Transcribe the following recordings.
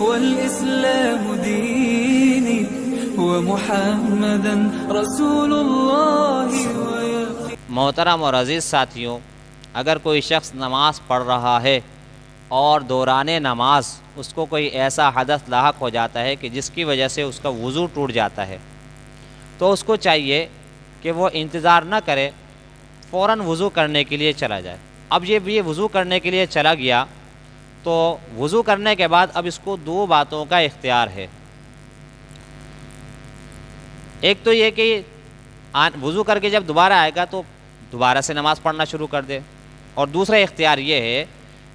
والإسلام ديني ومحمدا رسول الله ويقين. محترم اور عزیز ساتھیوں، اگر کوئی شخص نماز پڑھ رہا ہے اور دوران نماز اس کو کوئی ایسا حدث لاحق ہو جاتا ہے کہ جس کی وجہ سے اس کا وضو ٹوٹ جاتا ہے، تو اس کو چاہیے کہ وہ انتظار نہ کرے، فوراً وضو کرنے کے لیے چلا جائے. اب یہ وضو کرنے کے لیے چلا گیا تو وضو کرنے کے بعد اب اس کو دو باتوں کا اختیار ہے. ایک تو یہ کہ وضو کر کے جب دوبارہ آئے گا تو دوبارہ سے نماز پڑھنا شروع کر دے، اور دوسرا اختیار یہ ہے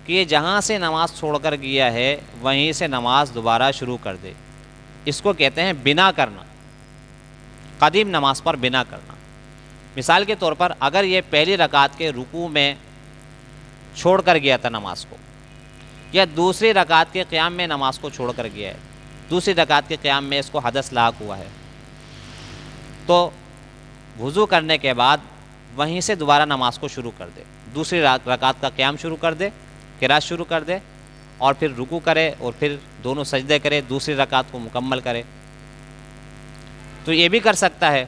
کہ یہ جہاں سے نماز چھوڑ کر گیا ہے وہیں سے نماز دوبارہ شروع کر دے. اس کو کہتے ہیں بنا کرنا، قدیم نماز پر بنا کرنا. مثال کے طور پر اگر یہ پہلی رکعت کے رکوع میں چھوڑ کر گیا تھا نماز کو، یا دوسری رکعت کے قیام میں نماز کو چھوڑ کر گیا ہے، دوسری رکعت کے قیام میں اس کو حدث لاحق ہوا ہے، تو وضو کرنے کے بعد وہیں سے دوبارہ نماز کو شروع کر دے، دوسری رکعت کا قیام شروع کر دے، قراءت شروع کر دے، اور پھر رکوع کرے اور پھر دونوں سجدے کرے، دوسری رکعت کو مکمل کرے. تو یہ بھی کر سکتا ہے.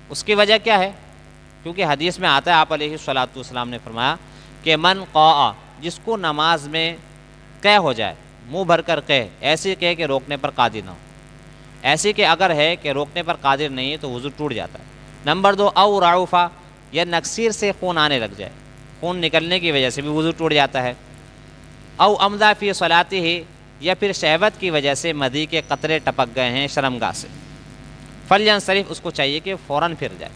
اس کی وجہ کیا ہے؟ کیونکہ حدیث میں آتا ہے، آپ علیہ الصلوۃ والسلام نے فرمایا کہ من قاء، جس کو نماز میں قے ہو جائے، منہ بھر کر قے، ایسی قے کہ روکنے پر قادر نہ ہو، ایسی کہ اگر ہے کہ روکنے پر قادر نہیں ہے تو وضو ٹوٹ جاتا ہے. نمبر 2، او رعوفا، یا نکسیر سے خون آنے لگ جائے، خون نکلنے کی وجہ سے بھی وضو ٹوٹ جاتا ہے. او امدا فی صلاتہ، یا پھر شہوت کی وجہ سے مدی کے قطرے ٹپک گئے ہیں شرمگاہ سے، فلینصرف، اس کو چاہیے کہ فوراً پھر جائے.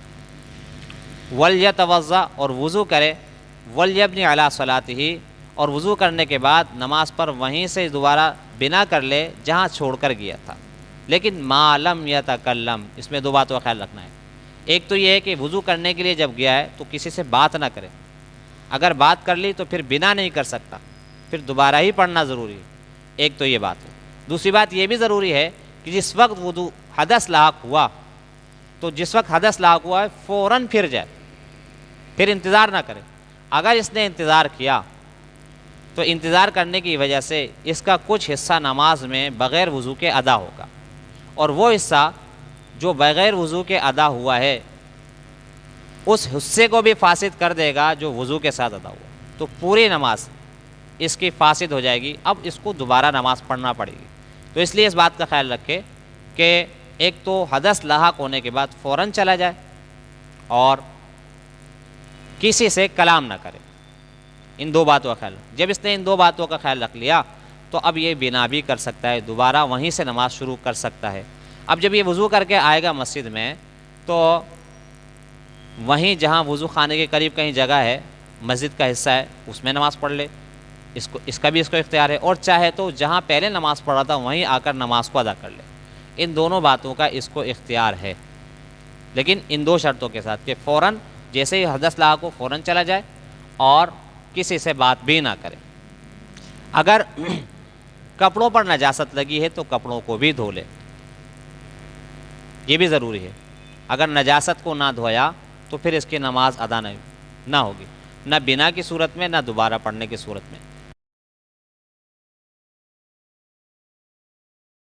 ولیتوضا، اور وضو کرے، ولیبنی علی صلاتہ، اور وضو کرنے کے بعد نماز پر وہیں سے دوبارہ بنا کر لے جہاں چھوڑ کر گیا تھا، لیکن ما لم یتکلم. اس میں دو باتوں کا خیال رکھنا ہے. ایک تو یہ ہے کہ وضو کرنے کے لیے جب گیا ہے تو کسی سے بات نہ کرے، اگر بات کر لی تو پھر بنا نہیں کر سکتا، پھر دوبارہ ہی پڑھنا ضروری ہے. ایک تو یہ بات ہے. دوسری بات یہ بھی ضروری ہے کہ جس وقت وضو حدث لاحق ہوا، تو جس وقت حدث لاحق ہوا ہے فوراً پھر جائے، پھر انتظار نہ کرے. اگر اس نے انتظار کیا تو انتظار کرنے کی وجہ سے اس کا کچھ حصہ نماز میں بغیر وضو کے ادا ہوگا، اور وہ حصہ جو بغیر وضو کے ادا ہوا ہے اس حصے کو بھی فاسد کر دے گا جو وضو کے ساتھ ادا ہوا، تو پوری نماز اس کی فاسد ہو جائے گی. اب اس کو دوبارہ نماز پڑھنا پڑے گی. تو اس لیے اس بات کا خیال رکھے کہ ایک تو حدث لاحق ہونے کے بعد فوراً چلا جائے اور کسی سے کلام نہ کرے. ان دو باتوں کا خیال، جب اس نے ان دو باتوں کا خیال رکھ لیا تو اب یہ بنا بھی کر سکتا ہے، دوبارہ وہیں سے نماز شروع کر سکتا ہے. اب جب یہ وضو کر کے آئے گا مسجد میں تو وہیں جہاں وضو خانے کے قریب کہیں جگہ ہے، مسجد کا حصہ ہے، اس میں نماز پڑھ لے، اس کا بھی اس کو اختیار ہے. اور چاہے تو جہاں پہلے نماز پڑھ رہا تھا وہیں آ کر نماز کو ادا کر لے. ان دونوں باتوں کا اس کو اختیار ہے، لیکن ان دو شرطوں کے ساتھ کہ فوراً جیسے ہی حدث لاحق ہو فوراً چلا جائے اور کسی سے بات بھی نہ کرے. اگر کپڑوں پر نجاست لگی ہے تو کپڑوں کو بھی دھو لے، یہ بھی ضروری ہے. اگر نجاست کو نہ دھویا تو پھر اس کی نماز ادا نہ ہوگی، نہ بنا کی صورت میں نہ دوبارہ پڑھنے کی صورت میں.